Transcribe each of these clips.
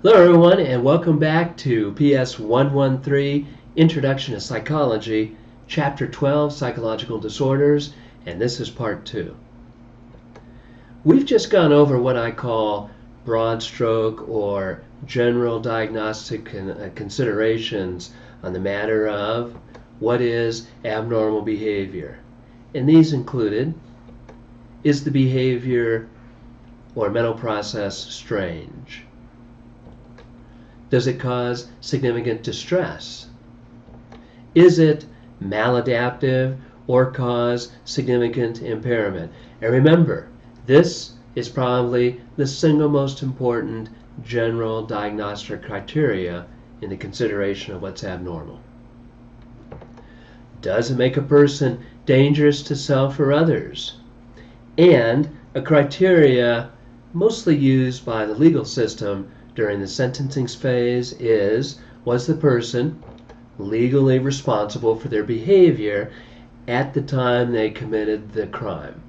Hello everyone and welcome back to PS 113 Introduction to Psychology, Chapter 12 Psychological Disorders, and this is Part 2. We've just gone over what I call broad stroke or general diagnostic considerations on the matter of what is abnormal behavior. And these included, is the behavior or mental process strange? Does it cause significant distress? Is it maladaptive or cause significant impairment? And remember, this is probably the single most important general diagnostic criteria in the consideration of what's abnormal. Does it make a person dangerous to self or others? And a criteria mostly used by the legal system during the sentencing phase is, was the person legally responsible for their behavior at the time they committed the crime?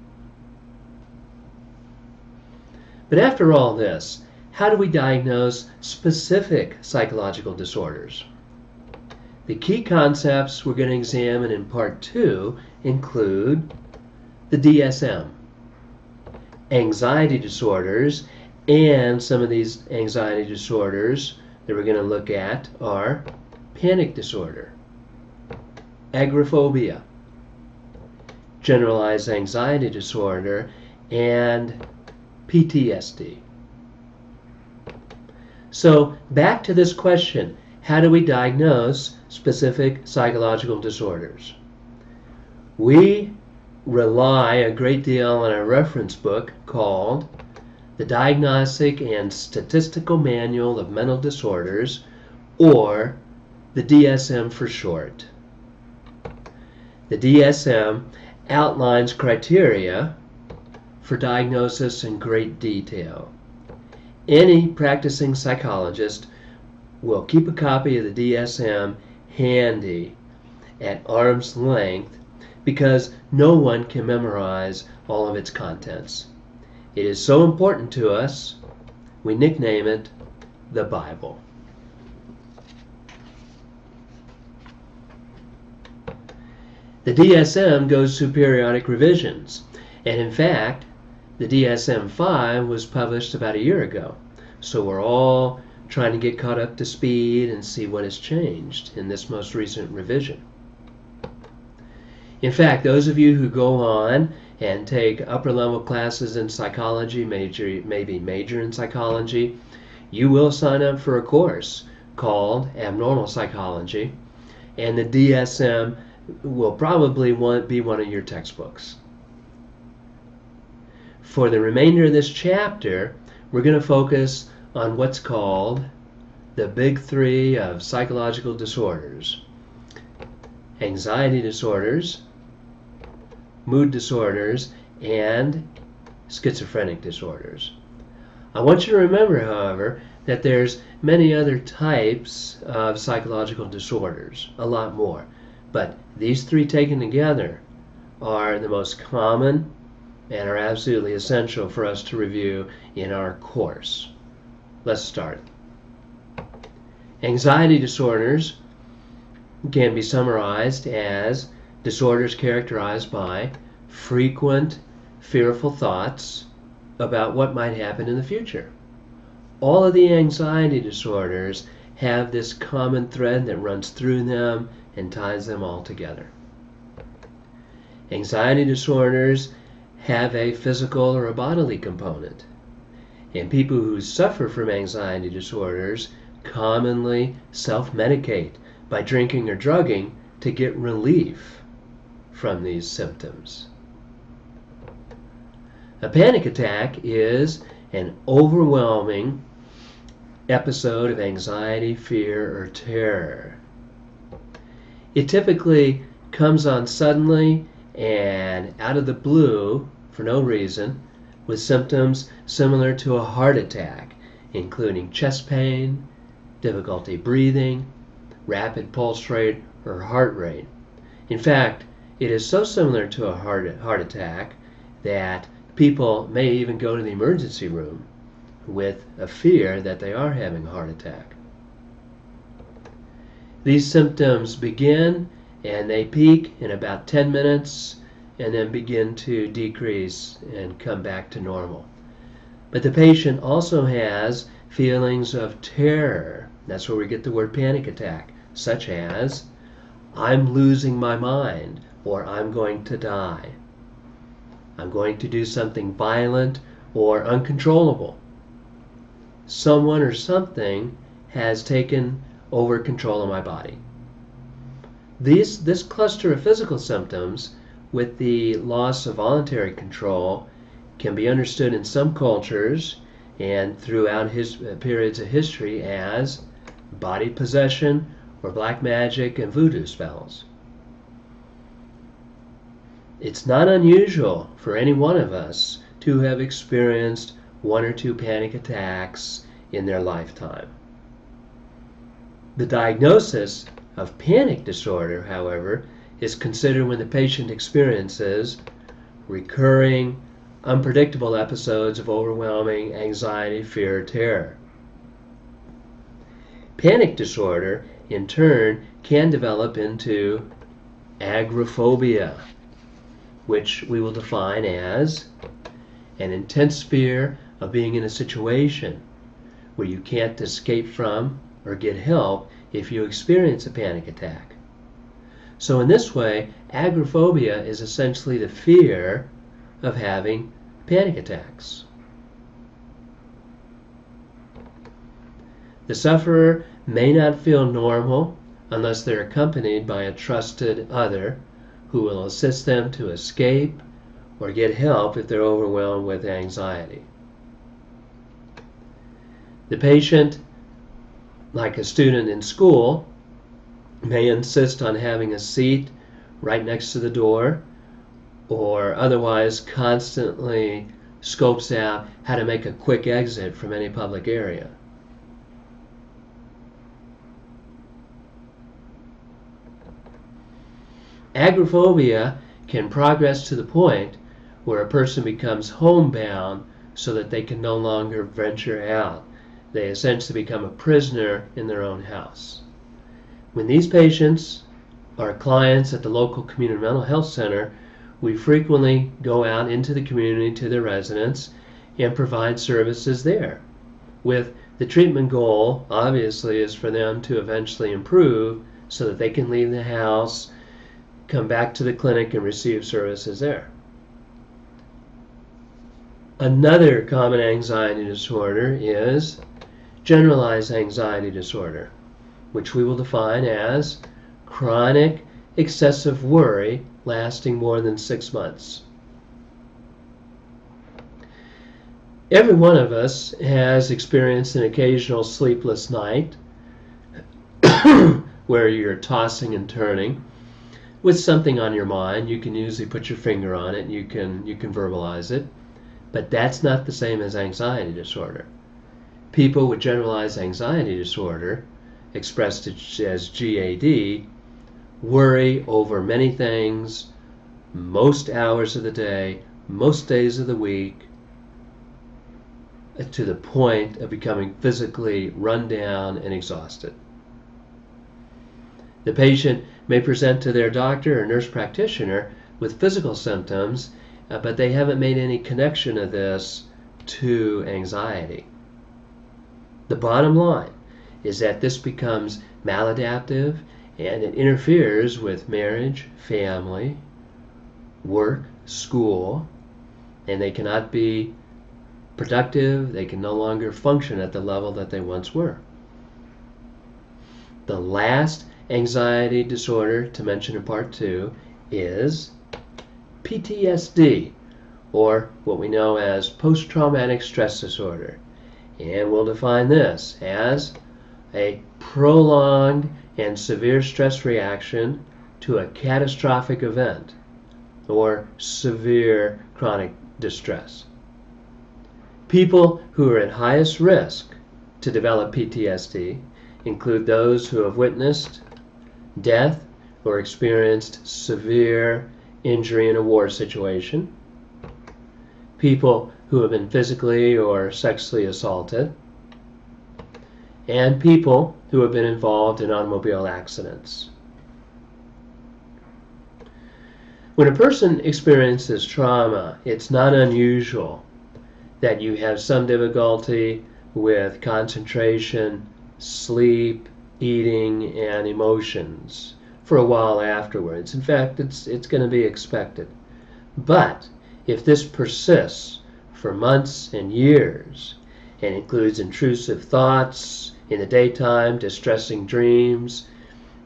But after all this, how do we diagnose specific psychological disorders? The key concepts we're going to examine in Part 2 include the DSM, anxiety disorders, and some of these anxiety disorders that we're going to look at are panic disorder, agoraphobia, generalized anxiety disorder, and PTSD. So back to this question, how do we diagnose specific psychological disorders? We rely a great deal on a reference book called The Diagnostic and Statistical Manual of Mental Disorders, or the DSM for short. The DSM outlines criteria for diagnosis in great detail. Any practicing psychologist will keep a copy of the DSM handy at arm's length because no one can memorize all of its contents. It is so important to us, we nickname it the Bible. The DSM goes through periodic revisions, and in fact, the DSM-5 was published about a year ago, so we're all trying to get caught up to speed and see what has changed in this most recent revision. In fact, those of you who go on and take upper level classes in psychology, maybe major in psychology, you will sign up for a course called Abnormal Psychology, and the DSM will probably be one of your textbooks. For the remainder of this chapter, we're going to focus on what's called the big three of psychological disorders: anxiety disorders, mood disorders, and schizophrenic disorders. I want you to remember, however, that there's many other types of psychological disorders, a lot more. But these three taken together are the most common and are absolutely essential for us to review in our course. Let's start. Anxiety disorders can be summarized as disorders characterized by frequent, fearful thoughts about what might happen in the future. All of the anxiety disorders have this common thread that runs through them and ties them all together. Anxiety disorders have a physical or a bodily component, and people who suffer from anxiety disorders commonly self-medicate by drinking or drugging to get relief from these symptoms. A panic attack is an overwhelming episode of anxiety, fear, or terror. It typically comes on suddenly and out of the blue for no reason, with symptoms similar to a heart attack, including chest pain, difficulty breathing, rapid pulse rate, or heart rate. In fact, it is so similar to a heart attack that people may even go to the emergency room with a fear that they are having a heart attack. These symptoms begin and they peak in about 10 minutes and then begin to decrease and come back to normal. But the patient also has feelings of terror. That's where we get the word panic attack, such as, I'm losing my mind, or I'm going to die. I'm going to do something violent or uncontrollable. Someone or something has taken over control of my body. This cluster of physical symptoms with the loss of voluntary control can be understood in some cultures and throughout periods of history as body possession or black magic and voodoo spells. It's not unusual for any one of us to have experienced 1 or 2 panic attacks in their lifetime. The diagnosis of panic disorder, however, is considered when the patient experiences recurring, unpredictable episodes of overwhelming anxiety, fear, or terror. Panic disorder, in turn, can develop into agoraphobia, which we will define as an intense fear of being in a situation where you can't escape from or get help if you experience a panic attack. So in this way, agoraphobia is essentially the fear of having panic attacks. The sufferer may not feel normal unless they're accompanied by a trusted other who will assist them to escape or get help if they're overwhelmed with anxiety. The patient, like a student in school, may insist on having a seat right next to the door, or otherwise constantly scopes out how to make a quick exit from any public area. Agoraphobia can progress to the point where a person becomes homebound so that they can no longer venture out. They essentially become a prisoner in their own house. When these patients are clients at the local community mental health center, we frequently go out into the community to their residents and provide services there, with the treatment goal, obviously, is for them to eventually improve so that they can leave the house, come back to the clinic, and receive services there. Another common anxiety disorder is generalized anxiety disorder, which we will define as chronic excessive worry lasting more than 6 months. Every one of us has experienced an occasional sleepless night where you're tossing and turning with something on your mind. You can usually put your finger on it and you can verbalize it, but that's not the same as anxiety disorder. People with generalized anxiety disorder, expressed as GAD, worry over many things, most hours of the day, most days of the week, to the point of becoming physically run down and exhausted. The patient may present to their doctor or nurse practitioner with physical symptoms, but they haven't made any connection of this to anxiety. The bottom line is that this becomes maladaptive and it interferes with marriage, family, work, school, and they cannot be productive. They can no longer function at the level that they once were. The last anxiety disorder to mention in part 2 is PTSD, or what we know as post-traumatic stress disorder. And we'll define this as a prolonged and severe stress reaction to a catastrophic event or severe chronic distress. People who are at highest risk to develop PTSD include those who have witnessed death or experienced severe injury in a war situation, people who have been physically or sexually assaulted, and people who have been involved in automobile accidents. When a person experiences trauma, it's not unusual that you have some difficulty with concentration, sleep, eating, and emotions for a while afterwards. In fact, it's going to be expected. But if this persists for months and years and includes intrusive thoughts in the daytime, distressing dreams,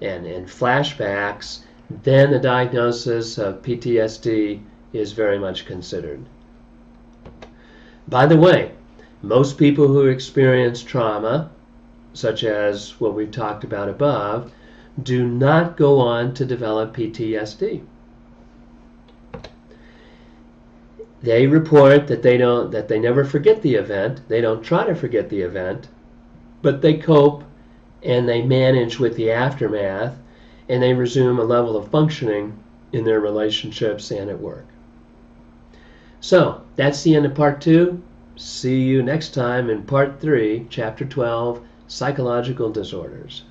and flashbacks, then a diagnosis of PTSD is very much considered. By the way, most people who experience trauma, such as what we've talked about above, do not go on to develop PTSD. They report that they never forget the event. They don't try to forget the event, but they cope and they manage with the aftermath, and they resume a level of functioning in their relationships and at work. So that's the end of part 2. See you next time in part 3, chapter 12, Psychological Disorders.